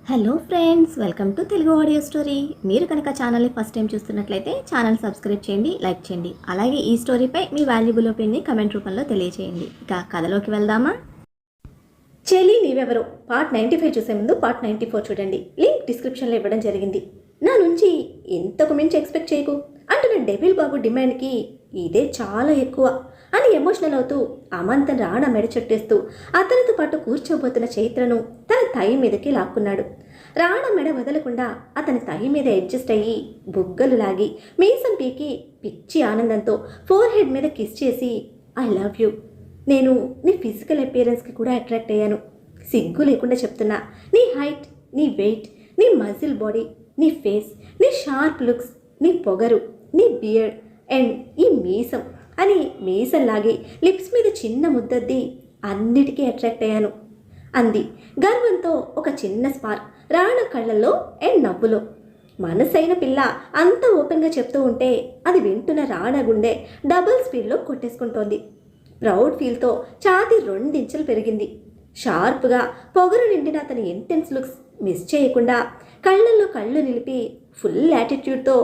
Hello friends, welcome to Telugu audio story. మీరు కనుక ఛానల్ని ఫస్ట్ టైం చూస్తున్నట్లయితే ఛానల్ సబ్స్క్రైబ్ చేయండి, లైక్ చేయండి. అలాగే ఈ స్టోరీపై మీ వాల్యుబుల్ ఒపీనియన్ని కమెంట్ రూపంలో తెలియజేయండి. ఇక కథలోకి వెళ్దామా? చెల్లి నీవెవరో పార్ట్ 95 చూసే ముందు పార్ట్ 94 చూడండి. లింక్ డిస్క్రిప్షన్లో ఇవ్వడం జరిగింది. నా నుంచి ఎంతకు మించి ఎక్స్పెక్ట్ చేయకు అంటున్న డెవిల్ బాబు డిమాండ్కి ఇదే చాలా ఎక్కువ అని ఎమోషనల్ అవుతూ అమంతం రాణ మెడ చుట్టేస్తూ అతనితో పాటు కూర్చోబోతున్న చైత్రను తన తై మీదకి లాక్కున్నాడు. రాణ మెడ వదలకుండా అతని తై మీద అడ్జస్ట్ అయ్యి బుగ్గలు లాగి మీసం పీకి పిచ్చి ఆనందంతో ఫోర్ హెడ్ మీద కిస్ చేసి ఐ లవ్ యూ, నేను నీ ఫిజికల్ అపియరెన్స్కి కూడా అట్రాక్ట్ అయ్యాను, సిగ్గు లేకుండా చెప్తున్నా, నీ హైట్, నీ వెయిట్, నీ మజిల్ బాడీ, నీ ఫేస్, నీ షార్ప్ లుక్స్, నీ పొగరు, నీ బియర్డ్ అండ్ ఈ మీసం అని మీసంలాగి లిప్స్ మీద చిన్న ముద్దద్ది అన్నిటికీ అట్రాక్ట్ అయ్యాను అంది గర్వంతో. ఒక చిన్న స్పార్క్ రాణ కళ్ళల్లో అండ్ నవ్వులో. మనసైన పిల్ల అంత ఓపెన్గా చెప్తూ ఉంటే అది వింటున్న రాణ గుండె డబుల్ స్పీడ్లో కొట్టేసుకుంటోంది. ప్రౌడ్ ఫీల్తో ఛాతీ 2 ఇంచులు పెరిగింది. షార్ప్గా పొగరు నిండిన అతని ఇంటెన్స్ లుక్స్ మిస్ చేయకుండా కళ్ళల్లో కళ్ళు నిలిపి ఫుల్ యాటిట్యూడ్తో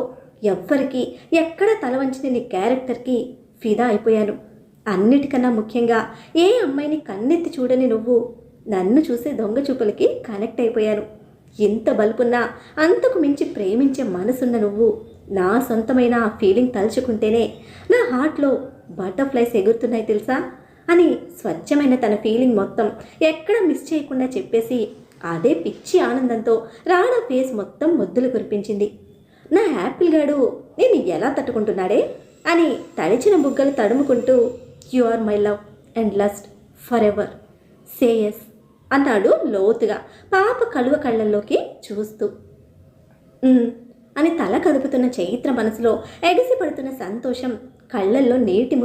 ఎవ్వరికి ఎక్కడ తల వంచిన నీ క్యారెక్టర్కి ఫిదా అయిపోయాను. అన్నిటికన్నా ముఖ్యంగా ఏ అమ్మాయిని కన్నెత్తి చూడని నువ్వు నన్ను చూసే దొంగ చూపులకి కనెక్ట్ అయిపోయాను. ఎంత బలుపున్నా అంతకు మించి ప్రేమించే మనసున్న నువ్వు నా సొంతమైన ఆ ఫీలింగ్ తలుచుకుంటేనే నా హార్ట్లో బటర్ఫ్లైస్ ఎగురుతున్నాయి తెలుసా అని స్వచ్ఛమైన తన ఫీలింగ్ మొత్తం ఎక్కడ మిస్ చేయకుండా చెప్పేసి అదే పిచ్చి ఆనందంతో రాణా ఫేస్ మొత్తం ముద్దులు కురిపించింది. నా యాపిల్ గాడు నేను ఎలా తట్టుకుంటున్నాడే అని తడిచిన బుగ్గలు తడుముకుంటూ you are my love and lust forever, say yes అన్నాడు లోతుగా పాప కలువ కళ్ళల్లోకి చూస్తూ. అని తల కదుపుతున్న చైత్ర మనసులో ఎగసిపడుతున్న సంతోషం కళ్ళల్లో నీటి